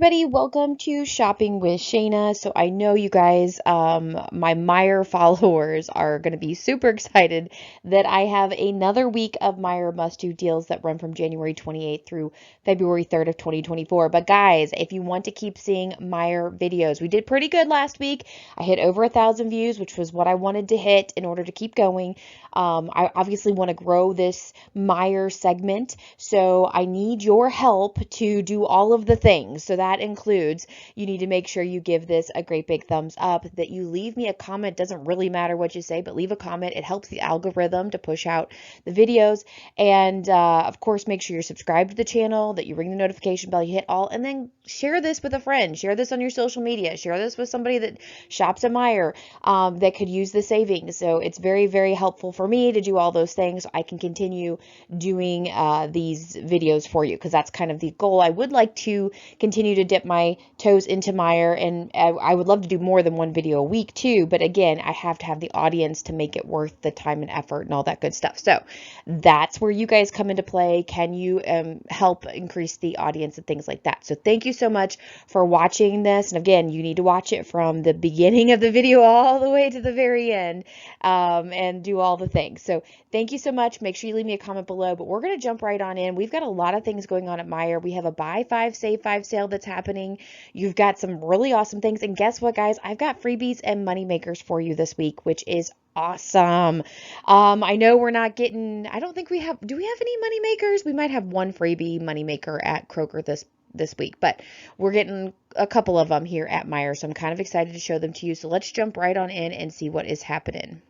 everybody, welcome to Shopping with Shana. So I know you guys, my Meijer followers are going to be super excited that I have another week of Meijer must-do deals that run from January 28th through February 3rd of 2024. But guys, if you want to keep seeing Meijer videos, we did pretty good last week. I hit over 1,000 views, which was what I wanted to hit in order to keep going. I obviously want to grow this Meijer segment, so I need your help to do all of the things. So that includes, you need to make sure you give this a great big thumbs up, that you leave me a comment. Doesn't really matter what you say, but leave a comment. It helps the algorithm to push out the videos. And of course, make sure you're subscribed to the channel, that you ring the notification bell, you hit all, and then share this with a friend. Share this on your social media. Share this with somebody that shops at Meijer that could use the savings. So it's very, very helpful for me to do all those things so I can continue doing these videos for you, because that's kind of the goal. I would like to continue to dip my toes into Meijer, and I would love to do more than one video a week too, but again, I have to have the audience to make it worth the time and effort and all that good stuff. So that's where you guys come into play. Can you help increase the audience and things like that? So thank you so much for watching this, and again, you need to watch it from the beginning of the video all the way to the very end, and do all the things. So thank you so much. Make sure you leave me a comment below, but we're going to jump right on in. We've got a lot of things going on at Meijer. We have a buy 5 save 5 sale that's happening. You've got some really awesome things, and guess what, guys? I've got freebies and money makers for you this week, which is awesome. I know we're not getting, I don't think we have, do we have any money makers? We might have one freebie money maker at Kroger this week, but we're getting a couple of them here at Meijer, so I'm kind of excited to show them to you. So let's jump right on in and see what is happening.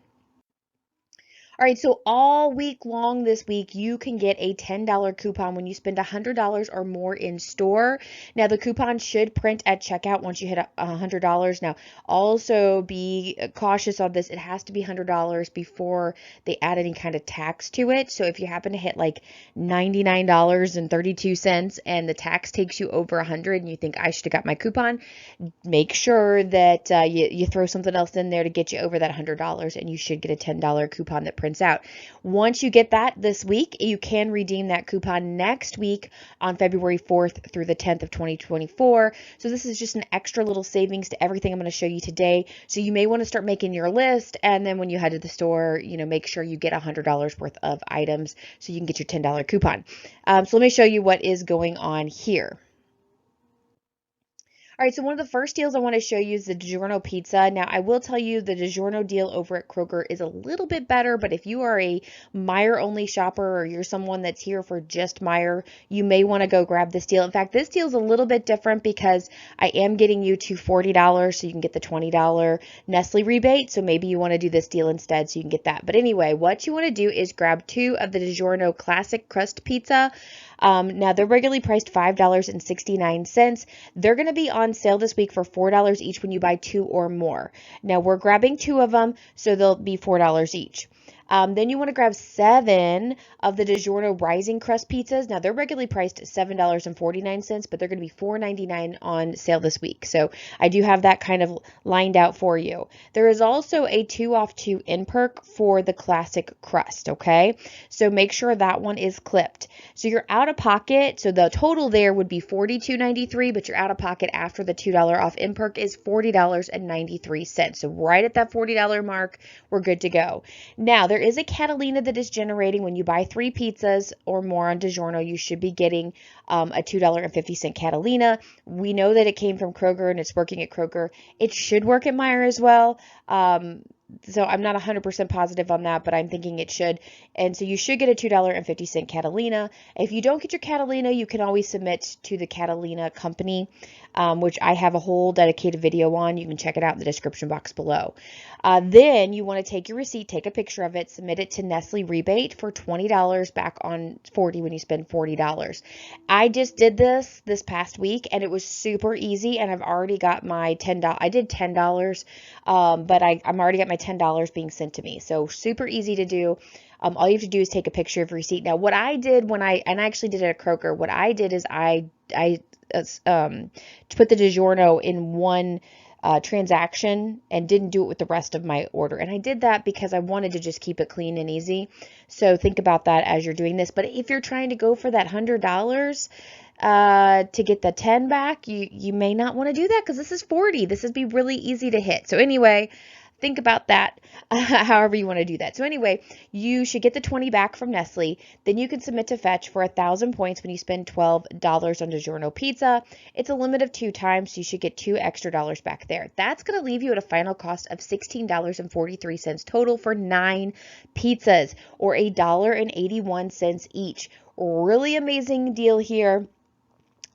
All right, so all week long this week, you can get a $10 coupon when you spend $100 or more in store. Now, the coupon should print at checkout once you hit $100. Now, also be cautious on this. It has to be $100 before they add any kind of tax to it. So if you happen to hit like $99.32 and the tax takes you over $100 and you think I should have got my coupon, make sure that you throw something else in there to get you over that $100, and you should get a $10 coupon that prints out. Once you get that this week, you can redeem that coupon next week on February 4th through the 10th of 2024. So this is just an extra little savings to everything I'm going to show you today. So you may want to start making your list, and then when you head to the store, make sure you get $100 worth of items so you can get your $10 coupon. So let me show you what is going on here. All right, so one of the first deals I want to show you is the DiGiorno pizza. Now, I will tell you the DiGiorno deal over at Kroger is a little bit better, but if you are a Meijer-only shopper or you're someone that's here for just Meijer, you may want to go grab this deal. In fact, this deal is a little bit different because I am getting you to $40, so you can get the $20 Nestle rebate, so maybe you want to do this deal instead so you can get that. But anyway, what you want to do is grab 2 of the DiGiorno Classic Crust Pizza. Now, they're regularly priced $5.69. They're going to be on sale this week for $4 each when you buy 2 or more. Now, we're grabbing 2 of them, so they'll be $4 each. Then you want to grab 7 of the DiGiorno Rising Crust pizzas. Now, they're regularly priced at $7.49, but they're going to be $4.99 on sale this week. So I do have that kind of lined out for you. There is also a 2-off-2 in perk for the Classic Crust, okay? So make sure that one is clipped. So you're out of pocket. So the total there would be $42.93, but you're out of pocket after the $2 off in perk is $40.93. So right at that $40 mark, we're good to go. Now, there is a Catalina that is generating when you buy 3 pizzas or more on DiGiorno. You should be getting a $2.50 Catalina. We know that it came from Kroger and it's working at Kroger. It should work at Meijer as well. So I'm not 100% positive on that, but I'm thinking it should. And so you should get a $2.50 Catalina. If you don't get your Catalina, you can always submit to the Catalina company, which I have a whole dedicated video on. You can check it out in the description box below. Then you want to take your receipt, take a picture of it, submit it to Nestle Rebate for $20 back on $40 when you spend $40. I just did this past week, and it was super easy, and I've already got my $10. I did $10, but I'm already got my $10 being sent to me. So super easy to do. All you have to do is take a picture of your receipt. Now, what I did and I actually did it at Kroger, what I did is I put the DiGiorno in one transaction and didn't do it with the rest of my order. And I did that because I wanted to just keep it clean and easy. So think about that as you're doing this. But if you're trying to go for that $100, to get the 10 back, you may not want to do that because this is 40. This would be really easy to hit. So anyway, think about that however you want to do that. So anyway, you should get the 20 back from Nestle. Then you can submit to Fetch for 1,000 points when you spend $12 on DiGiorno pizza. It's a limit of 2 times, so you should get $2 extra back there. That's going to leave you at a final cost of $16.43 total for 9 pizzas, or $1.81 each. Really amazing deal here.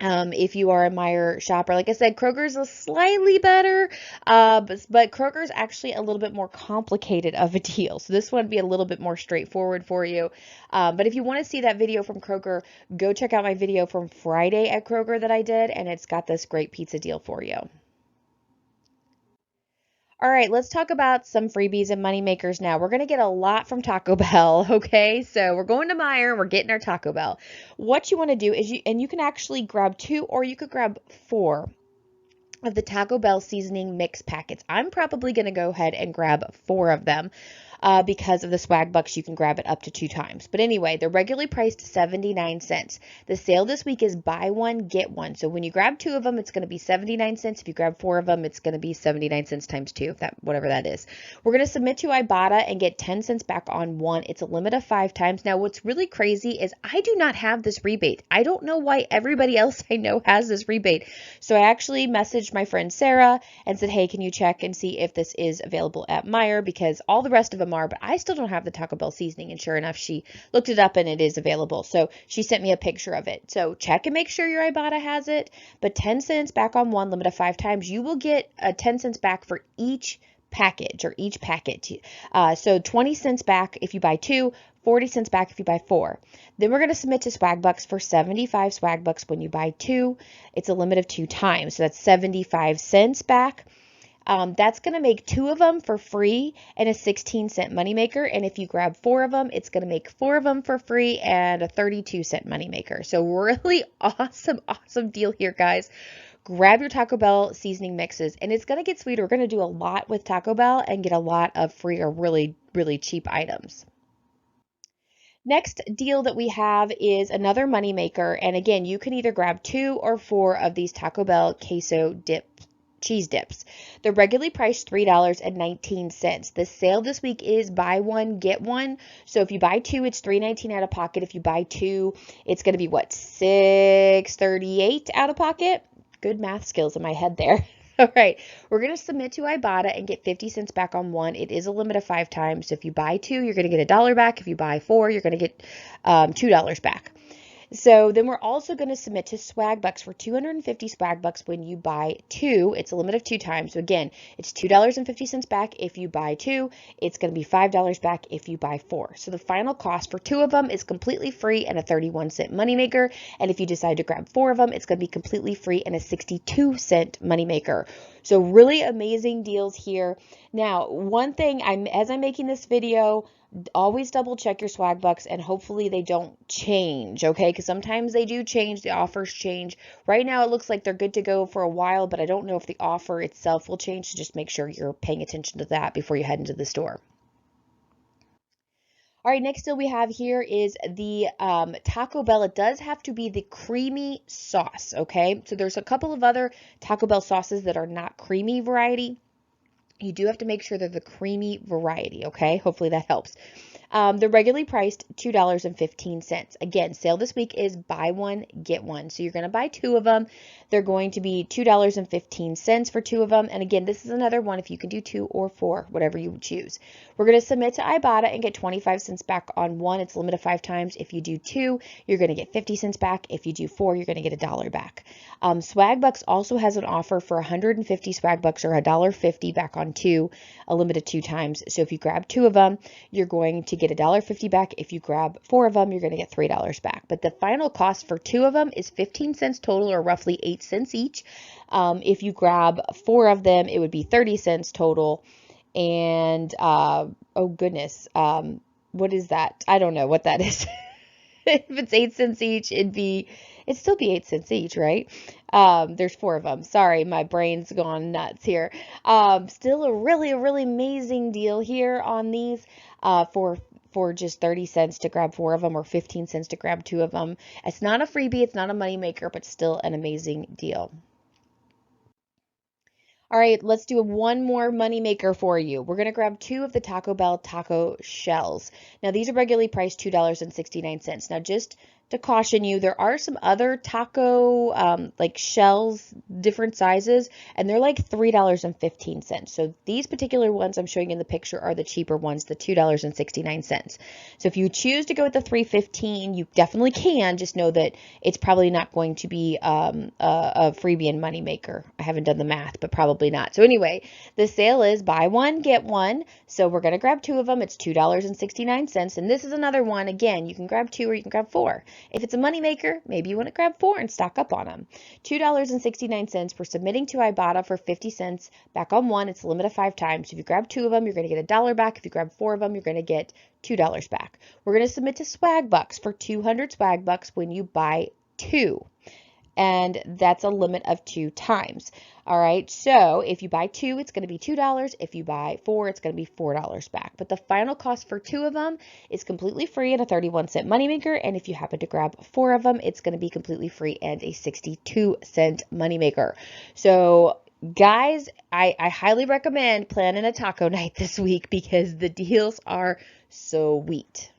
If you are a Meijer shopper. Like I said, Kroger's is slightly better, but Kroger's actually a little bit more complicated of a deal. So this one would be a little bit more straightforward for you. But if you want to see that video from Kroger, go check out my video from Friday at Kroger that I did, and it's got this great pizza deal for you. All right, let's talk about some freebies and money makers now. We're going to get a lot from Taco Bell, okay? So we're going to Meijer and we're getting our Taco Bell. What you want to do is you can actually grab 2 or you could grab 4 of the Taco Bell seasoning mix packets. I'm probably going to go ahead and grab 4 of them. Because of the swag bucks, you can grab it up to 2 times. But anyway, they're regularly priced 79 cents. The sale this week is buy one, get one. So when you grab 2 of them, it's going to be 79 cents. If you grab 4 of them, it's going to be 79 cents times 2, whatever that is. We're going to submit to Ibotta and get 10 cents back on one. It's a limit of 5 times. Now, what's really crazy is I do not have this rebate. I don't know why everybody else I know has this rebate. So I actually messaged my friend Sarah and said, hey, can you check and see if this is available at Meijer, because all the rest of them are, but I still don't have the Taco Bell seasoning. And sure enough, she looked it up and it is available. So she sent me a picture of it. So check and make sure your Ibotta has it. But 10 cents back on one, limit of 5 times. You will get 10 cents back for each package or each packet. So 20 cents back if you buy 2, 40 cents back if you buy 4. Then we're going to submit to swag bucks for 75 swag bucks when you buy 2. It's a limit of 2 times. So that's 75 cents back. That's going to make 2 of them for free and a 16-cent moneymaker. And if you grab 4 of them, it's going to make 4 of them for free and a 32-cent moneymaker. So really awesome deal here, guys. Grab your Taco Bell seasoning mixes, and it's going to get sweeter. We're going to do a lot with Taco Bell and get a lot of free or really, really cheap items. Next deal that we have is another moneymaker. And again, you can either grab 2 or 4 of these Taco Bell queso cheese dips. They're regularly priced $3.19. The sale this week is buy one, get one. So if you buy 2, it's $3.19 out of pocket. If you buy 2, it's going to be what, $6.38 out of pocket? Good math skills in my head there. All right, we're going to submit to Ibotta and get 50 cents back on one. It is a limit of 5 times. So if you buy 2, you're going to get $1 back. If you buy 4, you're going to get $2 back. So then we're also going to submit to swag bucks for 250 swag bucks when you buy 2. It's a limit of 2 times. So again, it's $2.50 back if you buy 2. It's going to be $5 back if you buy 4. So the final cost for 2 of them is completely free and a 31-cent moneymaker. And if you decide to grab 4 of them, it's going to be completely free and a 62-cent moneymaker. So really amazing deals here. Now, one thing, as I'm making this video, always double check your swag bucks and hopefully they don't change, okay? Because sometimes they do change, the offers change. Right now it looks like they're good to go for a while, but I don't know if the offer itself will change, so just make sure you're paying attention to that before you head into the store. All right, next deal we have here is the Taco Bell. It does have to be the creamy sauce, okay? So there's a couple of other Taco Bell sauces that are not creamy variety. You do have to make sure they're the creamy variety, okay? Hopefully that helps. They're regularly priced $2.15. Again, sale this week is buy one, get one. So you're going to buy 2 of them. They're going to be $2.15 for 2 of them. And again, this is another one if you can do 2 or 4, whatever you choose. We're going to submit to Ibotta and get 25 cents back on one. It's a limit of 5 times. If you do 2, you're going to get 50 cents back. If you do 4, you're going to get $1 back. Swag Bucks also has an offer for 150 Swag Bucks or $1.50 back on 2, a limit of 2 times. So if you grab 2 of them, you're going to get $1.50 back. If you grab 4 of them, you're going to get $3 back. But the final cost for 2 of them is 15 cents total, or roughly 8 cents each. If you grab 4 of them, it would be 30 cents total. And oh goodness, what is that? I don't know what that is. If it's 8 cents each, it'd still be 8 cents each, right? There's 4 of them. Sorry, my brain's gone nuts here. Still a really amazing deal here on these for for just 30 cents to grab 4 of them or 15 cents to grab 2 of them. It's not a freebie, it's not a moneymaker, but still an amazing deal. All right, let's do one more money maker for you. We're going to grab 2 of the Taco Bell taco shells. Now, these are regularly priced $2.69. Now, just to caution you, there are some other taco like shells, different sizes, and they're like $3.15. So these particular ones I'm showing you in the picture are the cheaper ones, the $2.69. So if you choose to go with the $3.15, you definitely can. Just know that it's probably not going to be a freebie and money maker. I haven't done the math, but probably not. So anyway, the sale is buy one, get one. So we're going to grab 2 of them. It's $2.69. And this is another one. Again, you can grab 2 or you can grab 4. If it's a moneymaker, maybe you want to grab 4 and stock up on them. $2.69 for submitting to Ibotta for 50 cents back on one. It's a limit of 5 times. So if you grab 2 of them, you're going to get $1 back. If you grab 4 of them, you're going to get $2 back. We're going to submit to Swag Bucks for 200 Swag Bucks when you buy 2. And that's a limit of 2 times. All right, so if you buy 2, it's going to be $2. If you buy 4, it's going to be $4 back. But the final cost for 2 of them is completely free and a 31-cent moneymaker. And if you happen to grab 4 of them, it's going to be completely free and a 62-cent moneymaker. So guys, I highly recommend planning a taco night this week because the deals are sweet.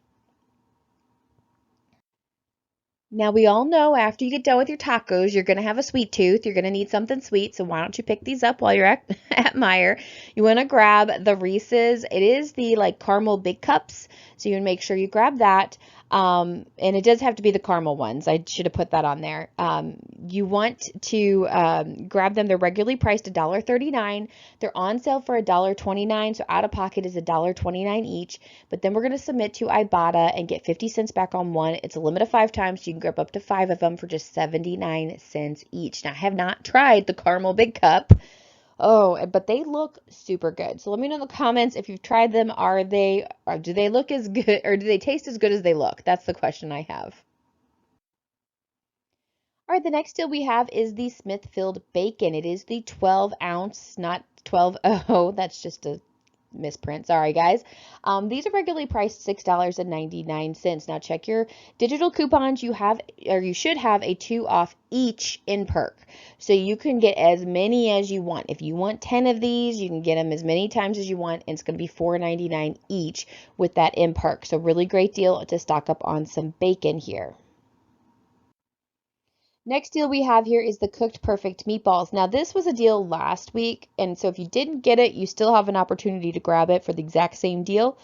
Now, we all know after you get done with your tacos, you're going to have a sweet tooth. You're going to need something sweet. So why don't you pick these up while you're at Meijer? You want to grab the Reese's. It is the like caramel big cups. So you want to make sure you grab that. And it does have to be the caramel ones. I should have put that on there. You want to grab them. They're regularly priced $1.39. They're on sale for $1.29. So out of pocket is $1.29 each. But then we're going to submit to Ibotta and get 50 cents back on one. It's a limit of 5 times. So you can grab up to 5 of them for just 79 cents each. Now, I have not tried the caramel big cup. Oh, but they look super good. So let me know in the comments if you've tried them. Or do they look as good, or do they taste as good as they look? That's the question I have. All right, the next deal we have is the Smithfield Bacon. It is the 12 ounce, not 12. Oh, that's just a misprint. Sorry, guys. These are regularly priced $6.99. Now check your digital coupons. You have, or you should have, a 2 off each in perk. So you can get as many as you want. If you want 10 of these, you can get them as many times as you want, and it's going to be $4.99 each with that in perk. So really great deal to stock up on some bacon here. Next deal we have here is the Cooked Perfect meatballs. Now this was a deal last week, and so if you didn't get it, you still have an opportunity to grab it for the exact same deal.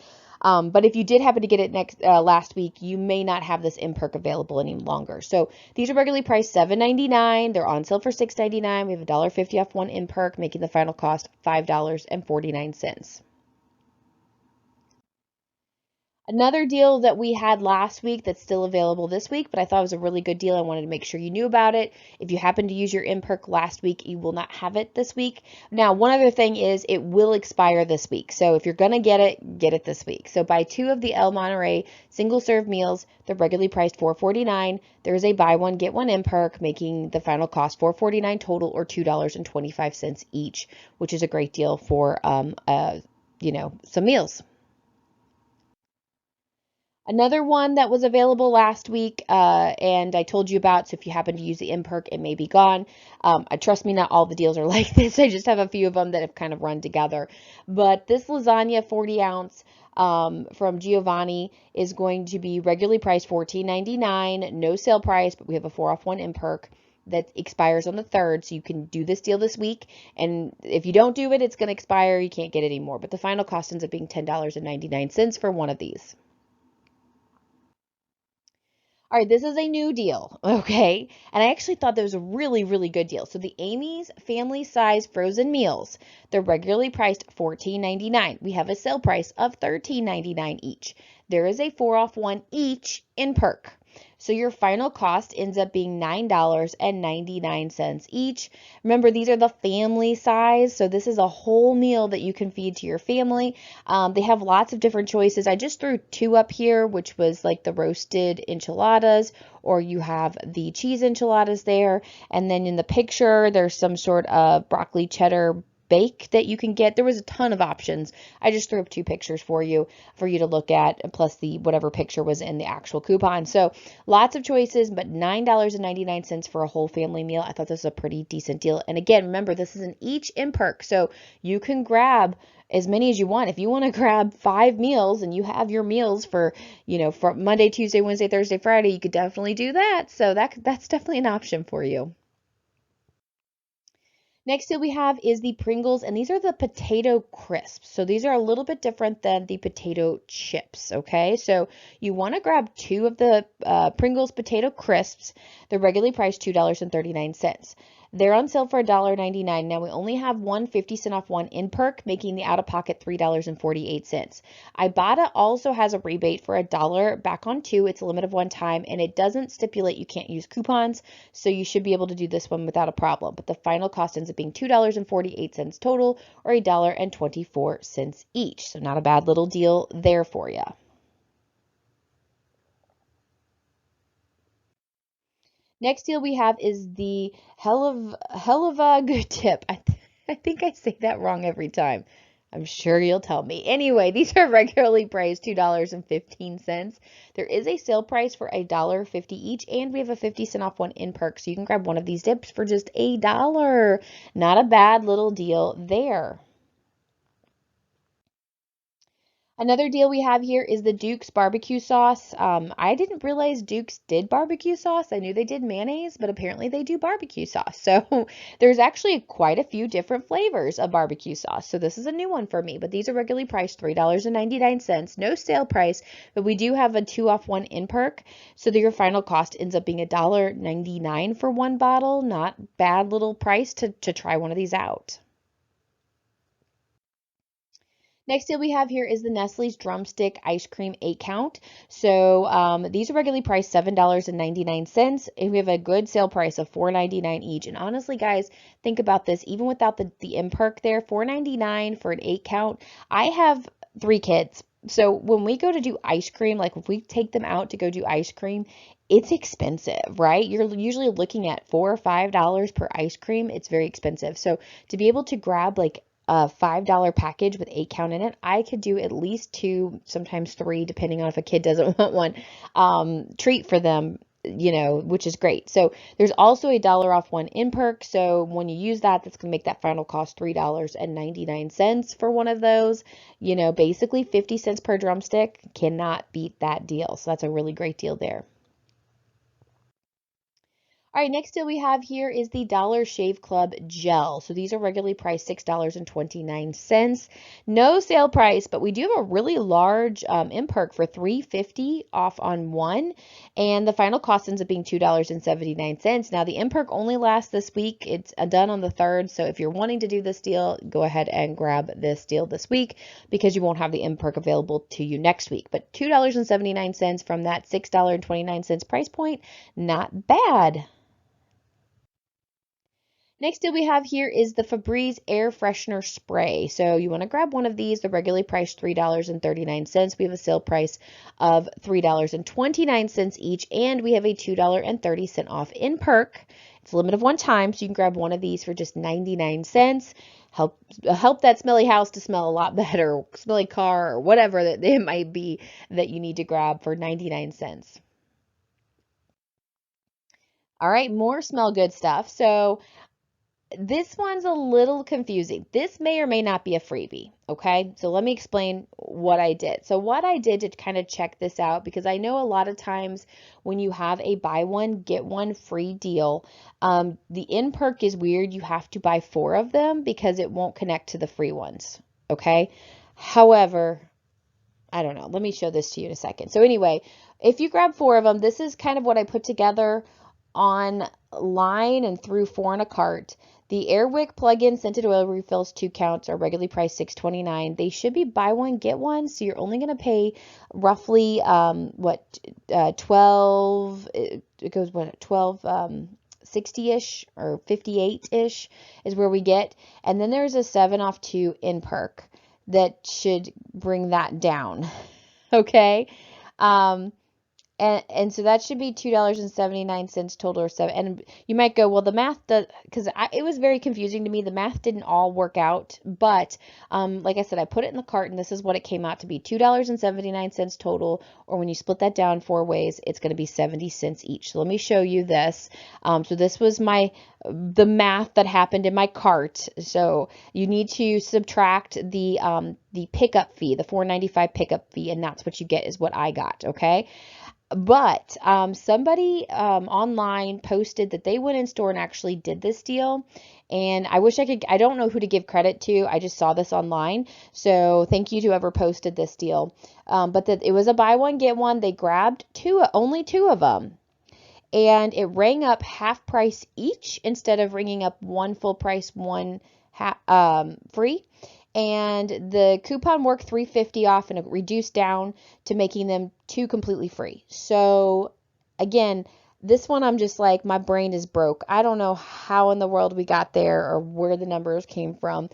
But if you did happen to get it last week, you may not have this in perk available any longer. So these are regularly priced $7.99. They're on sale for $6.99. We have $1.50 off one in perk, making the final cost $5.49. Another deal that we had last week that's still available this week, but I thought it was a really good deal. I wanted to make sure you knew about it. If you happen to use your in-perk last week, you will not have it this week. Now, one other thing is it will expire this week. So if you're going to get it this week. So buy 2 of the El Monterey single-serve meals. They're regularly priced $4.49. There is a buy one, get one in-perk, making the final cost $4.49 total or $2.25 each, which is a great deal for, some meals. Another one that was available last week, and I told you about, so if you happen to use the in-perk, it may be gone. Trust me, not all the deals are like this. I just have a few of them that have kind of run together. But this lasagna 40 ounce from Giovanni is going to be regularly priced $14.99, no sale price, but we have a 4 off 1 in-perk that expires on the 3rd, so you can do this deal this week, and if you don't do it, it's going to expire. You can't get it anymore, but the final cost ends up being $10.99 for one of these. All right, this is a new deal, okay? And I actually thought that was a really, really good deal. So the Amy's family size frozen meals, they're regularly priced $14.99. We have a sale price of $13.99 each. There is a 4 off 1 each in perk. So your final cost ends up being $9.99 each. Remember, these are the family size, so this is a whole meal that you can feed to your family. They have lots of different choices. I just threw 2 up here, which was like the roasted enchiladas, or you have the cheese enchiladas there. And then in the picture, there's some sort of broccoli cheddar bake that you can get. There was a ton of options. I just threw up 2 pictures for you to look at, plus the whatever picture was in the actual coupon. So lots of choices, but $9.99 for a whole family meal. I thought this was a pretty decent deal. And again, remember, this is an each in perk, so you can grab as many as you want. If you want to grab 5 meals and you have your meals for, for Monday, Tuesday, Wednesday, Thursday, Friday, you could definitely do that. So that's definitely an option for you. Next deal we have is the Pringles, and these are the potato crisps. So these are a little bit different than the potato chips, okay? So you want to grab 2 of the Pringles potato crisps. They're regularly priced $2.39. They're on sale for $1.99. Now we only have one 50-cent off one in perk, making the out-of-pocket $3.48. Ibotta also has a rebate for $1 back on 2. It's a limit of 1 time, and it doesn't stipulate you can't use coupons, so you should be able to do this one without a problem. But the final cost ends up being $2.48 total, or $1.24 each. So not a bad little deal there for you. Next deal we have is the hell of a good tip. I think I say that wrong every time. I'm sure you'll tell me. Anyway, these are regularly priced $2.15. There is a sale price for $1.50 each, and we have a 50-cent off one in perk, so you can grab one of these dips for just $1. Not a bad little deal there. Another deal we have here is the Duke's barbecue sauce. I didn't realize Duke's did barbecue sauce. I knew they did mayonnaise, but apparently they do barbecue sauce. So there's actually quite a few different flavors of barbecue sauce. So this is a new one for me, but these are regularly priced $3.99. No sale price, but we do have a 2 off 1 in perk. So that your final cost ends up being $1.99 for one bottle. Not bad little price to try one of these out. Next deal we have here is the Nestle's Drumstick Ice Cream 8 count. So these are regularly priced $7.99, and we have a good sale price of $4.99 each. And honestly, guys, think about this. Even without the in perk there, $4.99 for an 8 count. I have 3 kids. So when we go to do ice cream, like if we take them out to go do ice cream, it's expensive, right? You're usually looking at $4 or $5 per ice cream. It's very expensive. So to be able to grab like a $5 package with 8 count in it, I could do at least 2, sometimes 3, depending on if a kid doesn't want one, treat for them, which is great. So there's also $1 off one in perk. So when you use that, that's going to make that final cost $3.99 for one of those. Basically 50 cents per drumstick. Cannot beat that deal. So that's a really great deal there. All right, next deal we have here is the Dollar Shave Club Gel. So these are regularly priced $6.29. No sale price, but we do have a really large in perk for $3.50 off on one, and the final cost ends up being $2.79. Now the in perk only lasts this week. It's done on the 3rd, so if you're wanting to do this deal, go ahead and grab this deal this week because you won't have the in perk available to you next week. But $2.79 from that $6.29 price point, not bad. Next deal we have here is the Febreze Air Freshener Spray. So you want to grab one of these. They're regularly priced $3.39. We have a sale price of $3.29 each, and we have a $2.30 off in perk. It's a limit of 1 time, so you can grab one of these for just 99 cents. Help that smelly house to smell a lot better, smelly car, or whatever that it might be that you need to grab for 99 cents. All right, more smell good stuff. So this one's a little confusing. This may or may not be a freebie, okay? So let me explain what I did. So what I did to kind of check this out, because I know a lot of times when you have a buy one, get one free deal, the in perk is weird. You have to buy 4 of them because it won't connect to the free ones, okay? However, I don't know. Let me show this to you in a second. So anyway, if you grab 4 of them, this is kind of what I put together online and threw 4 in a cart. The Wick plug-in scented oil refills 2 counts are regularly priced $6.29. They should be buy one get one, so you're only going to pay roughly 12. It goes 12 60-ish or 58-ish is where we get. And then there's a 7 off 2 in perk that should bring that down. Okay. And so that should be $2.79 total or seven. And you might go, well, the math does, because it was very confusing to me. The math didn't all work out, but like I said, I put it in the cart, and this is what it came out to be: $2.79 total. Or when you split that down 4 ways, it's going to be 70 cents each. So let me show you this. So this was the math that happened in my cart. So you need to subtract the pickup fee, the $4.95 pickup fee, and that's what you get, is what I got. Okay. But somebody online posted that they went in store and actually did this deal. And I wish I don't know who to give credit to. I just saw this online. So thank you to whoever posted this deal. But that it was a buy one, get one. They grabbed only two of them. And it rang up half price each instead of ringing up one full price, one free. And the coupon worked $3.50 off, and it reduced down to making them two completely free. So again, this one I'm just like, my brain is broke. I don't know how in the world we got there or where the numbers came from.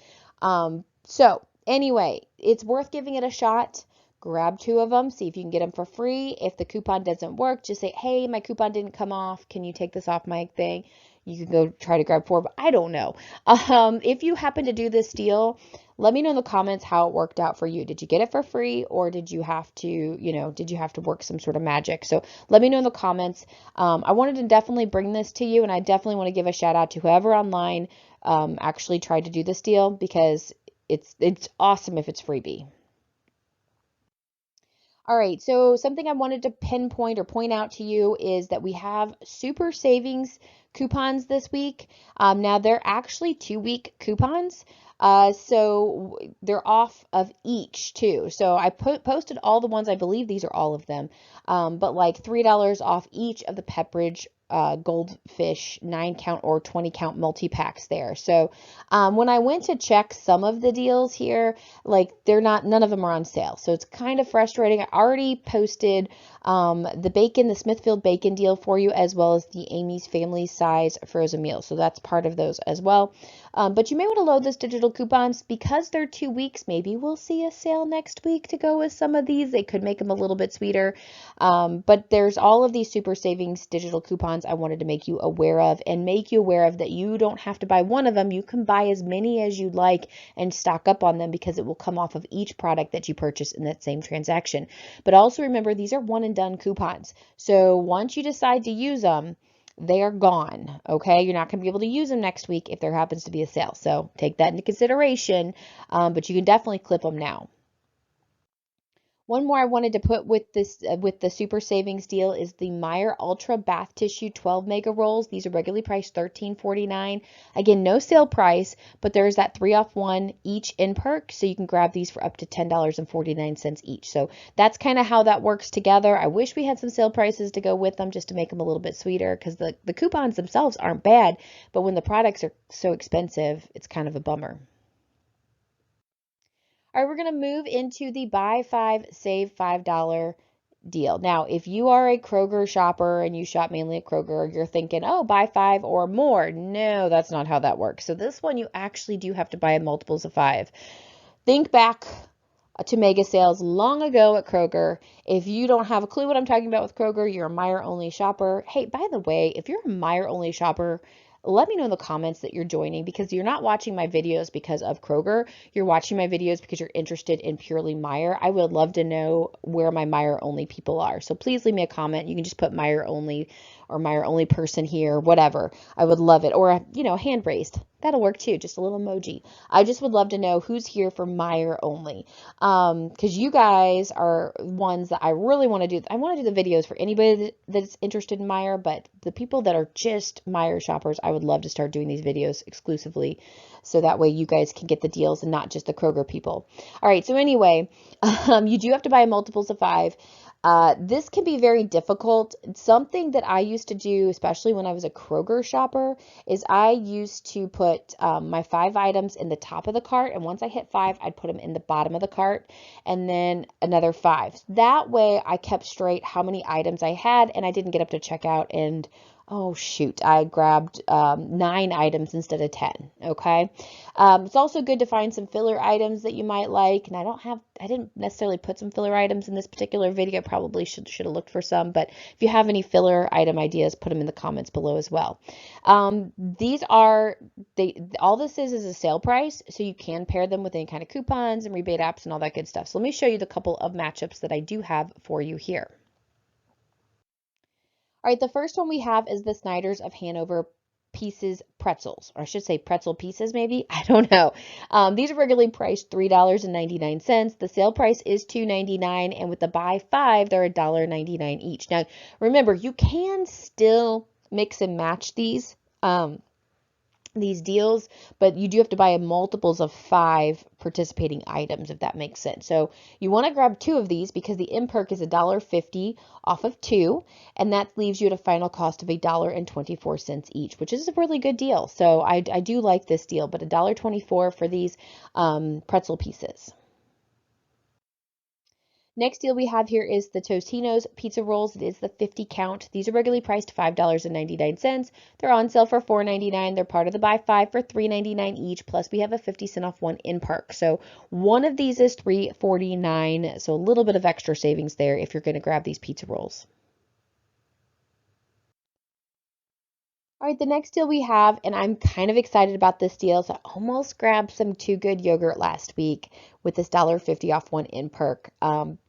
So anyway, it's worth giving it a shot. Grab two of them, see if you can get them for free. If the coupon doesn't work, just say, hey, my coupon didn't come off. Can you take this off my thing? You can go try to grab four, but I don't know. If you happen to do this deal, let me know in the comments how it worked out for you. Did you get it for free, or did you have to, did you have to work some sort of magic? So let me know in the comments. I wanted to definitely bring this to you, and I definitely want to give a shout out to whoever online actually tried to do this deal, because it's awesome if it's freebie. All right, so something I wanted to pinpoint or point out to you is that we have super savings coupons this week. Now they're actually 2-week coupons, so they're off of each too. So I posted all the ones, I believe these are all of them, but like $3 off each of the Pepperidge goldfish 9-count or 20-count multi-packs there. So when I went to check some of the deals here, like none of them are on sale. So it's kind of frustrating. I already posted the Smithfield bacon deal for you, as well as the Amy's Family Size frozen meal. So that's part of those as well. But you may want to load those digital coupons because they're 2 weeks. Maybe we'll see a sale next week to go with some of these. They could make them a little bit sweeter. But there's all of these super savings digital coupons I wanted to make you aware of, and make you aware of that you don't have to buy one of them. You can buy as many as you'd like and stock up on them, because it will come off of each product that you purchase in that same transaction. But also remember, these are one and done coupons. So once you decide to use them, they are gone. Okay, you're not going to be able to use them next week if there happens to be a sale. So take that into consideration, but you can definitely clip them now. One more I wanted to put with this with the super savings deal is the Meijer Ultra Bath Tissue 12 mega rolls. These are regularly priced $13.49. Again, no sale price, but there's that 3 off 1 each in perk, so you can grab these for up to $10.49 each. So that's kind of how that works together. I wish we had some sale prices to go with them, just to make them a little bit sweeter, because the coupons themselves aren't bad, but when the products are so expensive, it's kind of a bummer. All right, we're going to move into the buy 5, save $5 deal. Now, if you are a Kroger shopper and you shop mainly at Kroger, you're thinking, oh, buy 5 or more. No, that's not how that works. So this one, you actually do have to buy in multiples of 5. Think back to mega sales long ago at Kroger. If you don't have a clue what I'm talking about with Kroger, you're a Meijer only shopper. Hey, by the way, if you're a Meijer only shopper, let me know in the comments that you're joining, because you're not watching my videos because of Kroger. You're watching my videos because you're interested in purely Meijer. I would love to know where my Meijer only people are. So please leave me a comment. You can just put Meijer only or Meijer only person here, whatever. I would love it. Or, hand raised. That'll work too. Just a little emoji. I just would love to know who's here for Meijer only. Because you guys are ones that I really want to do. I want to do the videos for anybody that's interested in Meijer, but the people that are just Meijer shoppers, I would love to start doing these videos exclusively, so that way you guys can get the deals and not just the Kroger people. All right, so anyway, you do have to buy multiples of 5. This can be very difficult. Something that I used to do, especially when I was a Kroger shopper, is I used to put my 5 items in the top of the cart, and once I hit 5, I'd put them in the bottom of the cart, and then another 5. That way I kept straight how many items I had, and I didn't get up to checkout and Oh shoot, I grabbed 9 items instead of 10. Okay. It's also good to find some filler items that you might like. And I didn't necessarily put some filler items in this particular video. Probably should have looked for some. But if you have any filler item ideas, put them in the comments below as well. All this is a sale price. So you can pair them with any kind of coupons and rebate apps and all that good stuff. So let me show you the couple of matchups that I do have for you here. All right, the first one we have is the Snyder's of Hanover pieces pretzels, or I should say pretzel pieces maybe. I don't know. These are regularly priced $3.99. The sale price is $2.99, and with the buy 5, they're $1.99 each. Now, remember, you can still mix and match these deals, but you do have to buy multiples of 5 participating items, if that makes sense. So you want to grab 2 of these because the in-perk is $1.50 off of 2, and that leaves you at a final cost of $1.24 each, which is a really good deal. So I do like this deal, but $1.24 for these pretzel pieces. Next deal we have here is the Totino's pizza rolls. It is the 50 count. These are regularly priced $5.99. They're on sale for $4.99. They're part of the buy 5 for $3.99 each. Plus we have a 50-cent off one in park. So one of these is $3.49. So a little bit of extra savings there if you're going to grab these pizza rolls. All right, the next deal we have, and I'm kind of excited about this deal, so I almost grabbed some Too Good yogurt last week with this $1.50 off one in perk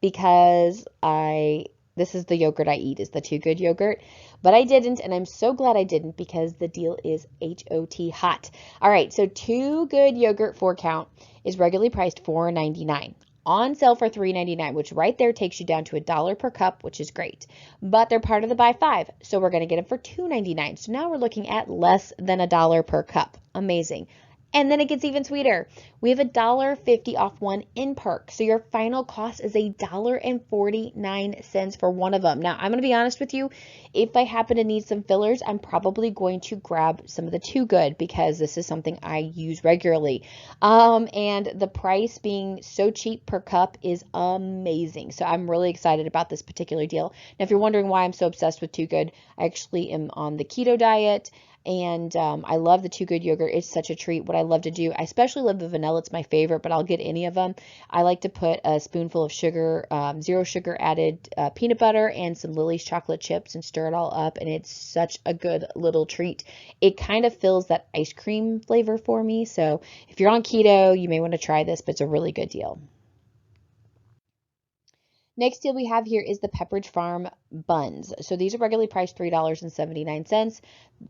because this is the yogurt I eat, is the Too Good yogurt, but I didn't, and I'm so glad I didn't because the deal is HOT hot. All right, so Too Good yogurt 4 count is regularly priced $4.99. On sale for $3.99, which right there takes you down to $1 per cup, which is great. But they're part of the buy 5, so we're going to get them for $2.99. So now we're looking at less than $1 per cup. Amazing. And then it gets even sweeter. We have $1.50 off one in perk. So your final cost is $1.49 for one of them. Now, I'm going to be honest with you. If I happen to need some fillers, I'm probably going to grab some of the Too Good because this is something I use regularly. And the price being so cheap per cup is amazing. So I'm really excited about this particular deal. Now, if you're wondering why I'm so obsessed with Too Good, I actually am on the keto diet. And I love the Too Good yogurt. It's such a treat. What I love to do, I especially love the vanilla. It's my favorite, but I'll get any of them. I like to put a spoonful of sugar, 0 sugar added peanut butter and some Lily's chocolate chips and stir it all up. And it's such a good little treat. It kind of fills that ice cream flavor for me. So if you're on keto, you may want to try this, but it's a really good deal. Next deal we have here is the Pepperidge Farm buns. So these are regularly priced $3.79.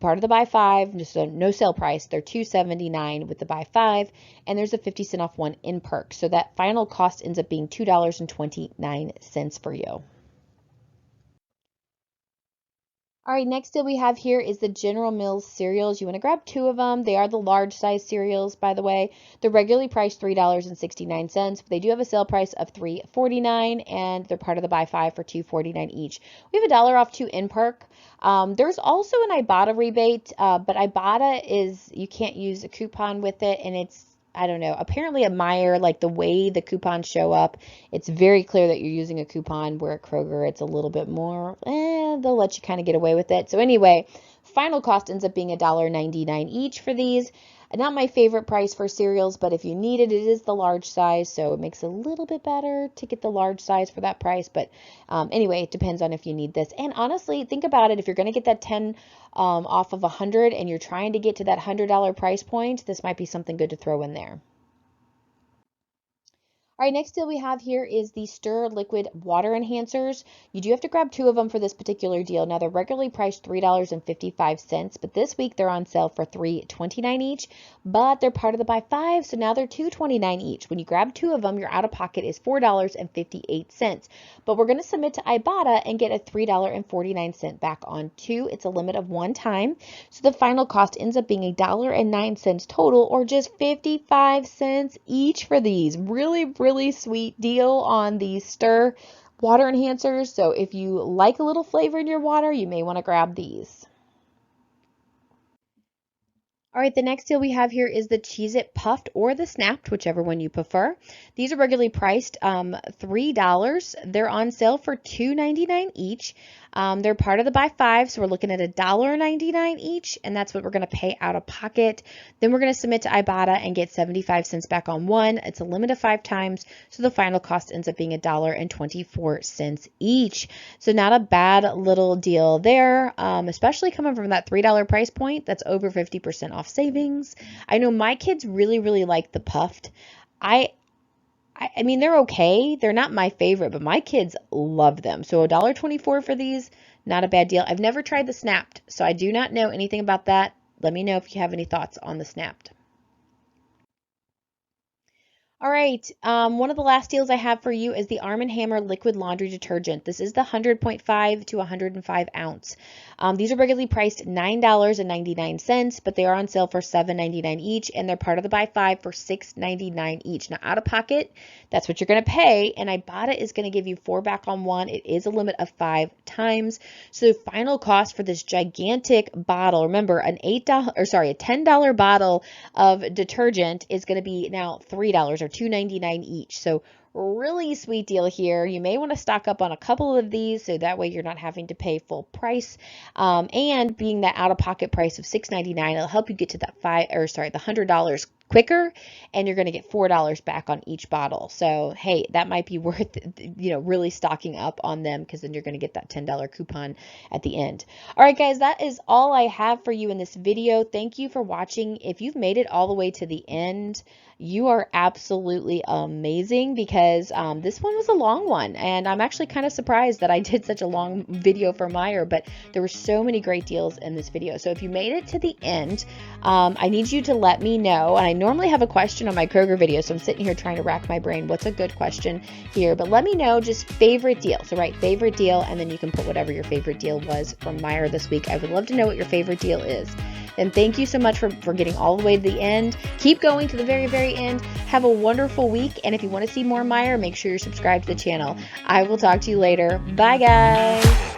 Part of the buy 5, just a no sale price. They're $2.79 with the buy 5, and there's a 50-cent off one in perk. So that final cost ends up being $2.29 for you. All right, next deal we have here is the General Mills cereals. You want to grab 2 of them. They are the large size cereals, by the way. They're regularly priced $3.69, but they do have a sale price of $3.49, and they're part of the buy 5 for $2.49 each. We have $1 off 2 in perk. There's also an Ibotta rebate, but Ibotta is, you can't use a coupon with it, and it's, I don't know, apparently at Meijer, like the way the coupons show up, it's very clear that you're using a coupon, where at Kroger it's a little bit more, they'll let you kind of get away with it. So anyway, final cost ends up being $1.99 each for these. Not my favorite price for cereals, but if you need it, it is the large size, so it makes it a little bit better to get the large size for that price. But anyway, it depends on if you need this. And honestly, think about it. If you're going to get that 10 off of 100 and you're trying to get to that $100 price point, this might be something good to throw in there. All right, next deal we have here is the Stir Liquid Water Enhancers. You do have to grab 2 of them for this particular deal. Now, they're regularly priced $3.55, but this week they're on sale for $3.29 each, but they're part of the buy 5, so now they're $2.29 each. When you grab 2 of them, your out-of-pocket is $4.58, but we're going to submit to Ibotta and get a $3.49 back on 2. It's a limit of 1 time, so the final cost ends up being $1.09 total, or just 55 cents each for these. Really sweet deal on the Stir water enhancers. So if you like a little flavor in your water, you may want to grab these. All right, the next deal we have here is the Cheez-It Puffed or the Snapped, whichever one you prefer. These are regularly priced $3. They're on sale for $2.99 each. They're part of the buy five, so we're looking at $1.99 each, and that's what we're going to pay out of pocket. Then we're going to submit to Ibotta and get 75 cents back on one. It's a limit of 5 times, so the final cost ends up being $1.24 each. So not a bad little deal there, especially coming from that $3 price point. That's over 50% off savings. I know my kids really, really like the puffed. I mean, they're okay. They're not my favorite, but my kids love them. So $1.24 for these, not a bad deal. I've never tried the snapped, so I do not know anything about that. Let me know if you have any thoughts on the snapped. All right, one of the last deals I have for you is the Arm & Hammer liquid laundry detergent. This is the 100.5 to 105 ounce. These are regularly priced $9.99, but they are on sale for $7.99 each, and they're part of the buy five for $6.99 each. Now, out of pocket, that's what you're going to pay, and Ibotta is going to give you 4 back on one. It is a limit of 5 times. So the final cost for this gigantic bottle, remember, a $10 bottle of detergent is going to be now $3 or $2.99 each. So really sweet deal here. You may want to stock up on a couple of these so that way you're not having to pay full price. And being that out-of-pocket price of $6.99, it'll help you get to that the $100 quicker, and you're going to get $4 back on each bottle. So hey, that might be worth really stocking up on them, because then you're going to get that $10 coupon at the end. All right, guys, that is all I have for you in this video. Thank you for watching. If you've made it all the way to the end, you are absolutely amazing, because this one was a long one, and I'm actually kind of surprised that I did such a long video for Meijer, but there were so many great deals in this video. So if you made it to the end, I need you to let me know. And I normally have a question on my Kroger video, so I'm sitting here trying to rack my brain. What's a good question here? But let me know just favorite deal. So write favorite deal, and then you can put whatever your favorite deal was from Meijer this week. I would love to know what your favorite deal is. And thank you so much for getting all the way to the end. Keep going to the very, very end. Have a wonderful week. And if you want to see more Meijer, make sure you're subscribed to the channel. I will talk to you later. Bye, guys.